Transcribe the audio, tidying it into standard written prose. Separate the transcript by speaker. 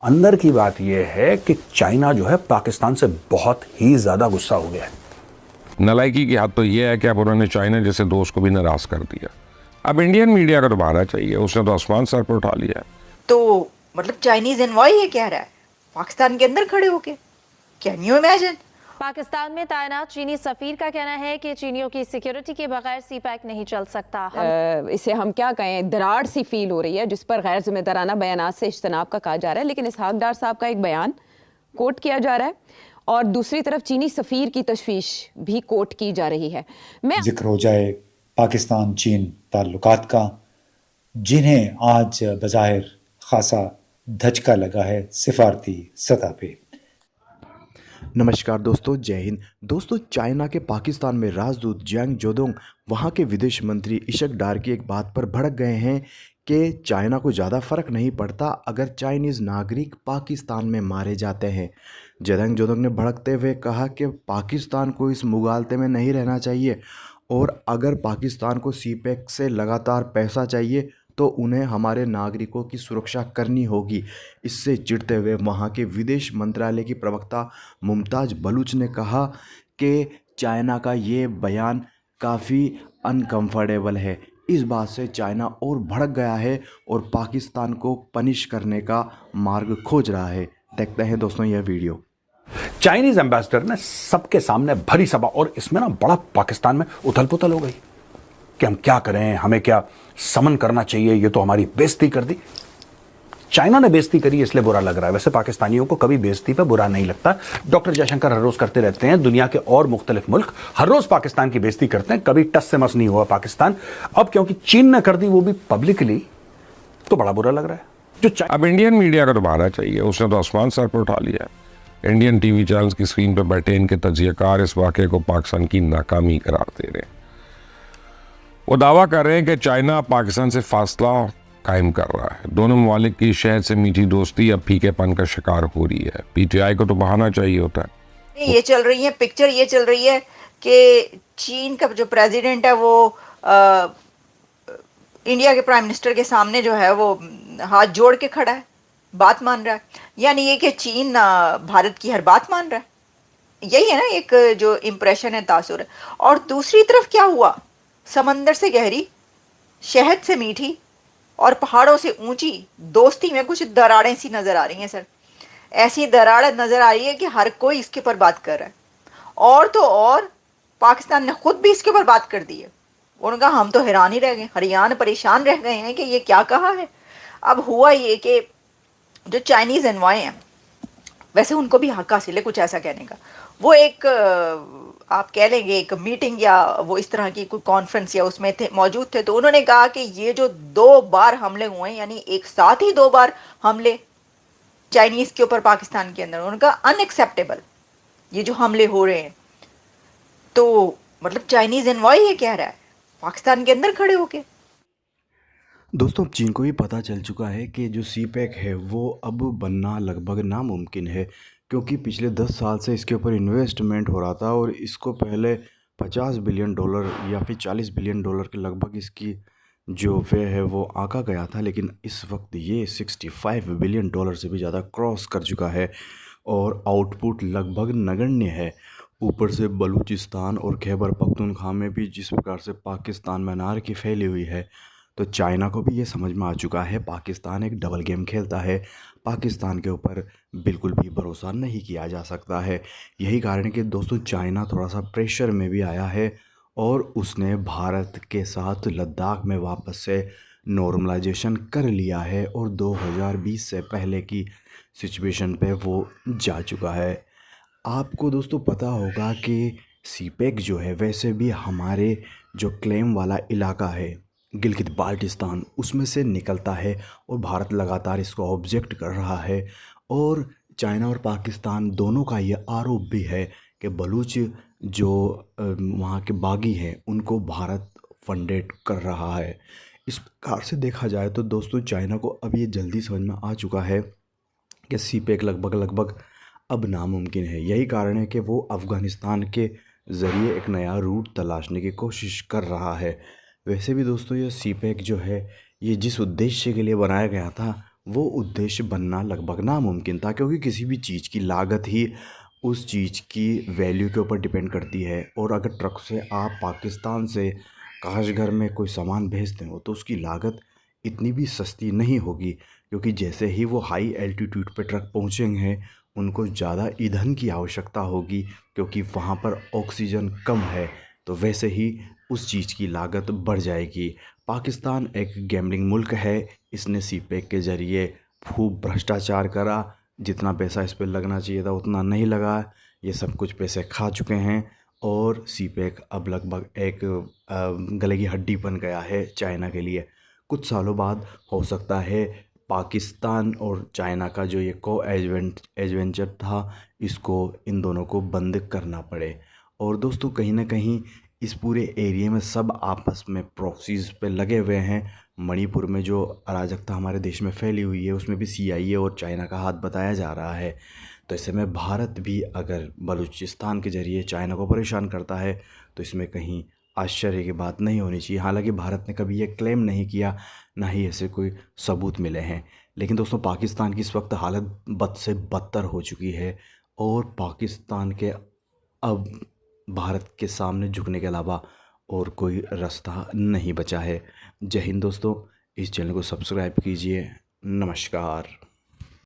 Speaker 1: अंदर की बात यह है कि चाइना जो है पाकिस्तान से बहुत ही ज्यादा गुस्सा हो गया है।
Speaker 2: नालायकी की हद तो यह है कि अब उन्होंने चाइना जैसे दोस्त को भी नाराज कर दिया। अब इंडियन मीडिया को तो बहाना चाहिए, उसने तो आसमान सर पर उठा लिया है।
Speaker 3: तो मतलब चाइनीज एनवॉय ये कह रहा है पाकिस्तान के अंदर खड़े होके, कैन यू इमेजिन।
Speaker 4: पाकिस्तान में तैनात चीनी सफीर का कहना है कि चीनियों की सिक्योरिटी के बगैर सीपैक नहीं चल सकता।
Speaker 5: इसे हम क्या कहें, दरार सी फील हो रही है जिस पर गैर जिम्मेदाराना बयानात से इज्तनाब का कहा जा रहा है। लेकिन इसहाक डार साहब का एक बयान कोट किया जा रहा है और दूसरी तरफ चीनी सफीर की तशवीश भी कोट की जा रही है। मैं
Speaker 6: जिक्र हो जाए पाकिस्तान चीन ताल्लुकात का, जिन्हें आज बज़ाहिर खासा धचका लगा है सिफारती सतह पे।
Speaker 7: नमस्कार दोस्तों, जय हिंद। दोस्तों, चाइना के पाकिस्तान में राजदूत जियांग जोदोंग वहाँ के विदेश मंत्री इशक डार की एक बात पर भड़क गए हैं कि चाइना को ज़्यादा फ़र्क नहीं पड़ता अगर चाइनीज़ नागरिक पाकिस्तान में मारे जाते हैं। जियांग जोदोंग ने भड़कते हुए कहा कि पाकिस्तान को इस मुगालते में नहीं रहना चाहिए और अगर पाकिस्तान को सीपैक से लगातार पैसा चाहिए तो उन्हें हमारे नागरिकों की सुरक्षा करनी होगी। इससे चिढ़ते हुए वहाँ के विदेश मंत्रालय की प्रवक्ता मुमताज़ बलूच ने कहा कि चाइना का ये बयान काफ़ी अनकंफर्टेबल है। इस बात से चाइना और भड़क गया है और पाकिस्तान को पनिश करने का मार्ग खोज रहा है। देखते हैं दोस्तों यह वीडियो।
Speaker 1: चाइनीज एम्बेसडर ने सबके सामने भरी सभा, और इसमें ना बड़ा पाकिस्तान में उथल पुथल हो गई कि हम क्या करें, हमें क्या समन करना चाहिए, ये तो हमारी बेइज्जती कर दी। चाइना ने बेइज्जती करी इसलिए बुरा लग रहा है, वैसे पाकिस्तानियों को कभी बेइज्जती पे बुरा नहीं लगता। डॉक्टर जयशंकर हर रोज करते रहते हैं, दुनिया के और मुख्तलिफ मुल्क हर रोज पाकिस्तान की बेइज्जती करते हैं, कभी टस से मस नहीं हुआ पाकिस्तान। अब क्योंकि चीन ने कर दी वो भी पब्लिकली, तो बड़ा बुरा लग रहा है।
Speaker 2: अब इंडियन मीडिया को तो बहाना चाहिए, उसने तो आसमान सर पर उठा लिया है। इंडियन टीवी चैनल्स की स्क्रीन पर बैठे इनके तजियाकार इस वाक़े को पाकिस्तान की नाकामी करार दे रहे हैं। वो दावा कर रहे हैं कि चाइना पाकिस्तान से फासला कायम कर रहा है। दोनों ममालिक की शहद से मीठी दोस्ती अब फीकेपन का शिकार हो रही है। पीटीआई को तो बहाना चाहिए होता है।
Speaker 3: ये चल रही है पिक्चर, ये चल रही है कि चीन का जो प्रेसिडेंट है वो इंडिया के प्राइम मिनिस्टर के सामने जो है वो हाथ जोड़ के खड़ा है, बात मान रहा है। यानी ये कि चीन भारत की हर बात मान रहा है। यही है ना एक जो इम्प्रेशन है, तासुर है। और दूसरी तरफ क्या हुआ, समंदर से गहरी, शहद से मीठी और पहाड़ों से ऊंची दोस्ती में कुछ दरारें सी नजर आ रही हैं सर। ऐसी दरारें नजर आ रही है कि हर कोई इसके ऊपर बात कर रहा है। और तो और पाकिस्तान ने खुद भी इसके ऊपर बात कर दी है। उनका हम तो हैरान ही रह गए, हरियाण परेशान रह गए हैं कि ये क्या कहा है। अब हुआ ये कि जो चाइनीज एनवॉय हैं, वैसे उनको भी हक हासिल है कुछ ऐसा कहने का। वो एक आप कह लेंगे एक मीटिंग या वो इस तरह की कोई कॉन्फ्रेंस या उसमें थे, मौजूद थे। तो उन्होंने कहा कि ये जो 2 बार हमले हुए हैं, यानी एक साथ ही 2 बार हमले चाइनीज के ऊपर पाकिस्तान के अंदर, उनका अनएक्सेप्टेबल ये जो हमले हो रहे हैं। तो मतलब चाइनीज एनवॉय ये कह रहा है पाकिस्तान के अंदर खड़े होके।
Speaker 7: दोस्तों, चीन को भी पता चल चुका है कि जो सीपैक है वो अब बनना लगभग नामुमकिन है, क्योंकि पिछले 10 साल से इसके ऊपर इन्वेस्टमेंट हो रहा था और इसको पहले 50 बिलियन डॉलर या फिर 40 बिलियन डॉलर के लगभग इसकी जो वे है वो आंका गया था। लेकिन इस वक्त ये 65 बिलियन डॉलर से भी ज़्यादा क्रॉस कर चुका है और आउटपुट लगभग नगण्य है। ऊपर से बलूचिस्तान और खैबर पख्तूनख्वा में भी जिस प्रकार से पाकिस्तान में अनारकी फैली हुई है, तो चाइना को भी ये समझ में आ चुका है पाकिस्तान एक डबल गेम खेलता है। पाकिस्तान के ऊपर बिल्कुल भी भरोसा नहीं किया जा सकता है। यही कारण है कि दोस्तों चाइना थोड़ा सा प्रेशर में भी आया है और उसने भारत के साथ लद्दाख में वापस से नॉर्मलाइजेशन कर लिया है और 2020 से पहले की सिचुएशन पे वो जा चुका है। आपको दोस्तों पता होगा कि सीपैक जो है वैसे भी हमारे जो क्लेम वाला इलाका है गिलगित बाल्टिस्तान, उसमें से निकलता है और भारत लगातार इसको ऑब्जेक्ट कर रहा है। और चाइना और पाकिस्तान दोनों का ये आरोप भी है कि बलूच जो वहाँ के बागी हैं उनको भारत फंडेड कर रहा है। इस प्रकार से देखा जाए तो दोस्तों चाइना को अब ये जल्दी समझ में आ चुका है कि सीपैक लगभग अब नामुमकिन है। यही कारण है कि वो अफ़गानिस्तान के ज़रिए एक नया रूट तलाशने की कोशिश कर रहा है। वैसे भी दोस्तों ये सीपैक जो है ये जिस उद्देश्य के लिए बनाया गया था वो उद्देश्य बनना लगभग नामुमकिन था, क्योंकि किसी भी चीज़ की लागत ही उस चीज़ की वैल्यू के ऊपर डिपेंड करती है। और अगर ट्रक से आप पाकिस्तान से काशगर में कोई सामान भेजते हो तो उसकी लागत इतनी भी सस्ती नहीं होगी, क्योंकि जैसे ही वो हाई एल्टीट्यूड पे ट्रक पहुँचेंगे उनको ज़्यादा ईंधन की आवश्यकता होगी, क्योंकि वहाँ पर ऑक्सीजन कम है, तो वैसे ही उस चीज़ की लागत बढ़ जाएगी। पाकिस्तान एक गैम्बलिंग मुल्क है, इसने सीपेक के ज़रिए खूब भ्रष्टाचार करा, जितना पैसा इस पर लगना चाहिए था उतना नहीं लगा, ये सब कुछ पैसे खा चुके हैं और सीपेक अब लगभग एक गले की हड्डी बन गया है चाइना के लिए। कुछ सालों बाद हो सकता है पाकिस्तान और चाइना का जो ये एडवेंचर था इसको इन दोनों को बंद करना पड़े। और दोस्तों कहीं ना कहीं इस पूरे एरिया में सब आपस में प्रॉक्सीज़ पे लगे हुए हैं। मणिपुर में जो अराजकता हमारे देश में फैली हुई है उसमें भी CIA और चाइना का हाथ बताया जा रहा है। तो ऐसे में भारत भी अगर बलूचिस्तान के ज़रिए चाइना को परेशान करता है तो इसमें कहीं आश्चर्य की बात नहीं होनी चाहिए। हालांकि भारत ने कभी ये क्लेम नहीं किया, ना ही ऐसे कोई सबूत मिले हैं। लेकिन दोस्तों पाकिस्तान की इस वक्त हालत बद से बदतर हो चुकी है और पाकिस्तान के अब भारत के सामने झुकने के अलावा और कोई रास्ता नहीं बचा है। जय हिंद दोस्तों, इस चैनल को सब्सक्राइब कीजिए। नमस्कार।